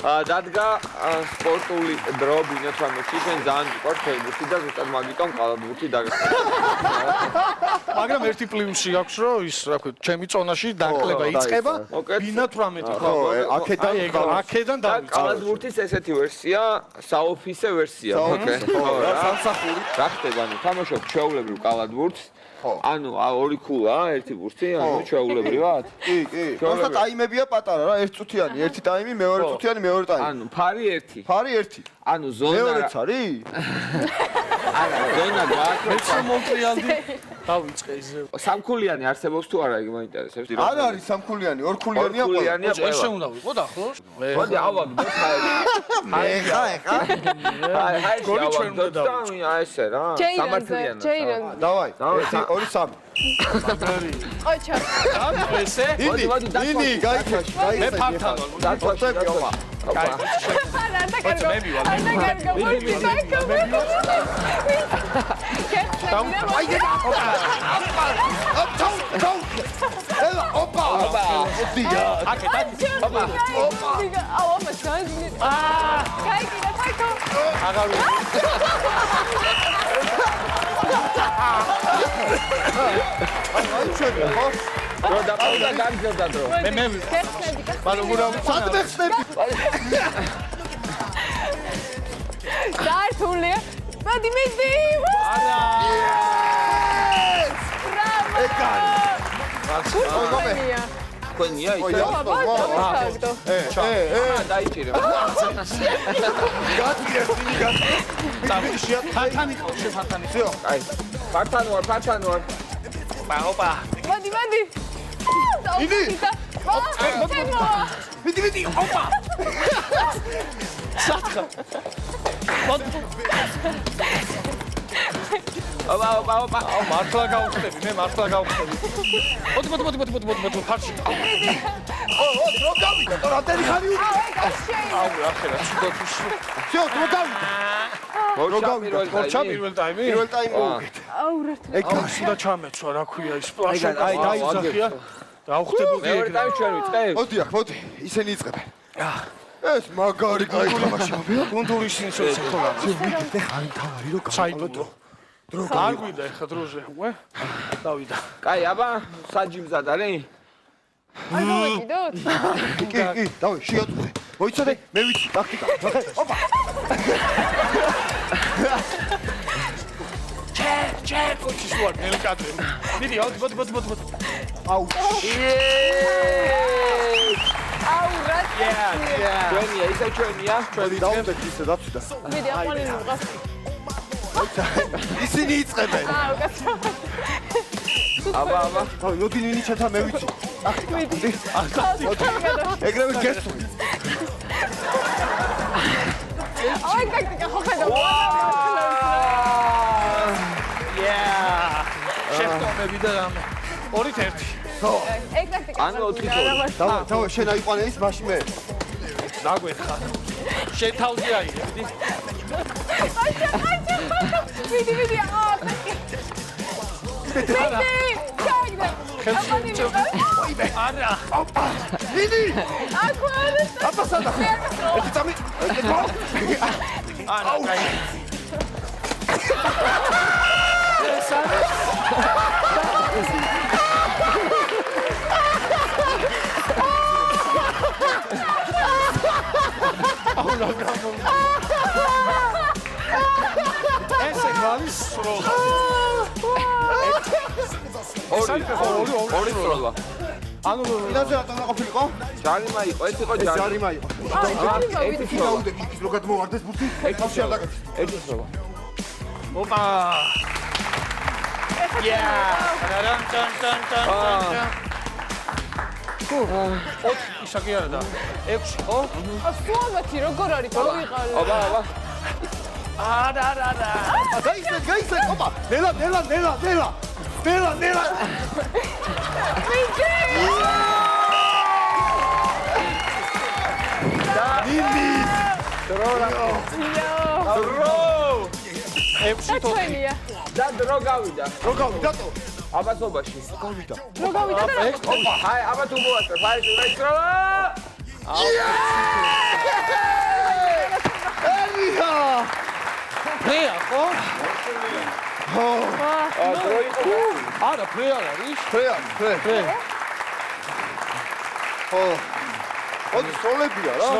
დადგა სპორტული დრო ბინათვამებში ჩვენ ძალიან ვიყავთ ფეხბურთი და ზუსტად მაგიტომ კალათბურთი დაგახსნა. მაგრამ ერთი პლუსი აქვს რომ ის რა ქვია ჩემი წონაში დაკლება იწყება ბინათვამეთი ხო აქედან დავიწყე. კალათბურთის ესეთი ვერსია, საოფისე ვერსია. სამსახური. რა ხდება, ანუ თამაშობ ჩვეულებრივ კალათბურთს. ანუ ორი ქულა, ერთი ბურთი, ანუ ჩვეულებრივად. კი. просто ტაიმებია პატარა რა, ერთ წუთიანი, ერთი ტაიმი, მეორე წუთიანი, მეორე ტაიმი. ანუ ფარი ერთი. ფარი ერთი. ანუ ზონა მეორეც არის? არა, ზონა გააქვს. მომწიალდი დავიწყე ისე. სამქულიანი არსებობს თუ არა, იგი მაინტერესებს. არ არის სამქულიანი, ორქულიანია ყველა. ეს შეუნდა ვიყო და ხო? მოდი ავაგდოთ მე ხა. გოლი ჩვენ უნდა დავიწყო. აი ესე რა. სამართლიანად. დავაი. 1 2 3. ოჩა. ანუ ესე? ინი, გაიქეში. მე ფართან ვარ. დაწვევი ოპა. კაი. რო დაპაუზა გამძელდა დრო. მე ბალოგურა სადმე ხსნები? დართულია. მოდი მიდი. არა. ბრავო. თქვენია ой, ისე? დაიჭირე. ფართან იყავ შეფართან всё. აი, ფართან ვარ. ოპა. მოდი. იდი. მიდი, ოპა. სათხა. ოპა. მართლა გავხდები, მე მართლა გავხდები. მოდი, ფარში. დრო გავიდა, რამდენი ხანი უკ. აუ, ახლა ცუდოთის. всё, დრო გავიდა. მორჩა პირველ ტაიმი? პირველ ტაიმი უკეთ. აუ რა თქმა ეგ და ჩამეცვა, რა ქვია ის პლაშო. აი, დაიზახია. დავხდებოდი მეორე ეგრე. ტაიმი ჩვენ ვიწყებ. მოდი, ისინი იწყებენ. ეს მაგარი გაიგრამაშია. გუნდურის ინსოც ხოლმე. მიგდე ხანი თავარი რო საიდო. დრო გავიდა ეხა დროზე. უე? დავიდა. კაი, აბა, საჯიმზად არის? არ მოვიდოთ? კი, დავი, შეაწყვე. მოიცადე, მე ვიცი ტაქტიკა. ოპა. ჩე, კოჩის ვარ, მელკადრე. მიდი, მოდი. აუ. აუ რა თქმა ჩვენია, ისე ჩვენია. ჩვენი დავდეთ ისე დაცვიდა. მიდი აყვანი მიყავს. ისინი იწყებენ. აუ კაცო. აბა. დავი, მოდი ნინი ჩათა მე ვიცი. მიდი. ეგრევე გესწვი. აი ტაქტიკა ხო ხედავ. შეფტომები და რამე. 2-1. ხო. ეგ ტაქტიკა. ანუ 4-2. დავი, შენ აიყვანე ის მაშინ მე. დაგვეხა. შენ თავზე აიღე, მიდი. მიდი. აა. არა. ნინი. აკვარი. აპა სადა. ერთი წამი. არა, კაი. ესე გავის სროლა. ორი სროლა. ანუ ინაზე რატომ ყოფილიყო? ჯარიმა იყო, ეს იყო ეს ჯარიმა. ჯარიმა იყო. ერთი სროლა. დაუდე იქ რო გადმოვარდეს ბურთი. ხალხი არ დაგეთ. ერთი სროლა. ოპა. ისაკი არა და 6 ხო? ასუამათი როგორ არის გავიყარე. აბა. არა. გაიცე, ოპა. ნელა. მიდი. ნინი. დრო. 6 თოხი. ჩვენია. და დრო გავიდა. რო გავიდატო. აბასობაში. გავიდა. რო გავიდა და ოპა, აი, აბა თუ მოასწრებ, აი, სროლა. ფრეა ხო? დრო იყო. არა, ფრე არ არის. ფრე. ფრე. ხო. ოდი სოლებია რა.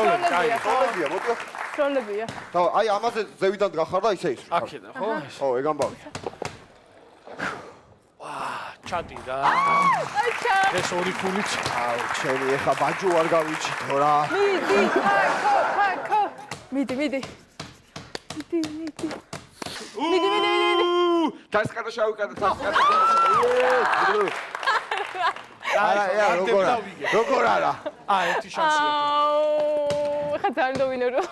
სოლებია, მოკლედ. სოლებია. და აი ამაზე ზევიდან გახარ და ისე ის. აქედან ხო? ხო, ეგ ამბავი. ჩადი რა. აჩა. ეს ორი ფულით. აუ, ჩემი ეხა ბაჯო არ გავიჩითო რა. მიდი, ფაქო. მიდი. მიდი. დასკადა შავიკადა დასკადა. არა, როგორ არა. ერთი შანსია. აუ, ხა ძალიან დავინო რო.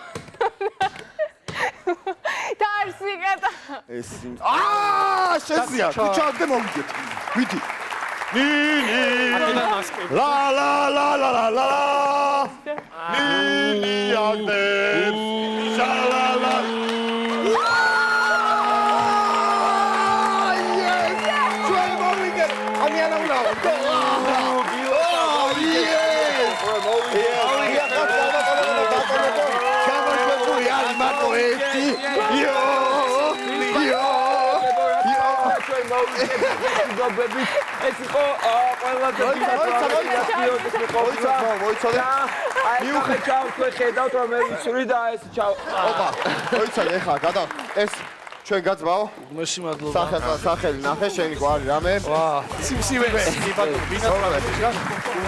დარსი გადა. ეს შეძია, თუ ჩავდე მოვიდეთ. ვიდი. აქედან მასკები. ლა. ნინი აგდებს. შალალა. ჩვენ მოვიგეთ. ამიანა ულავა. ეს იყო ყველაზე მოიცადე. მიუხედავად ჩვენ ხედავთ რომ მე ვიცური და ეს ჩავ. ოპა, მოიცადე ხა, გადა. ეს ჩვენ გაძბაო. მესი მადლობა. სახელი ნახე შენი გვარი რამე. ვა, სიმსივე. ბატონო, ბინატრამეტი რა.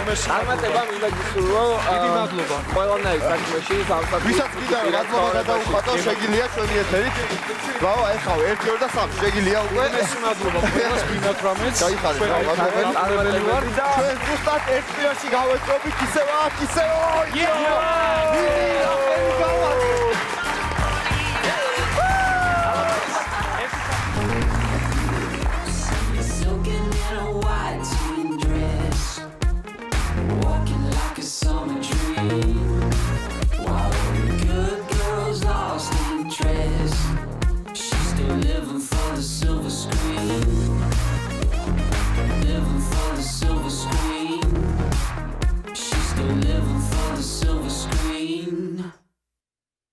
მესი წარმატება მილაგისურო. დიდი მადლობა. ყველანაირ საქმეში სამსახური. ვისაც გინდა რომ მადლობა გადაუხატო, შეგიძლია ჩვენი ეთერით. ბაო, ეხავ 1 2 და 3 შეგიძლია უკვე. მესი მადლობა. ყველას ბინატრამეტს. გაიხარე, მადლობა. ჩვენ ჩვენ ზუსტად 1 თვეში გავეწობით ისევ.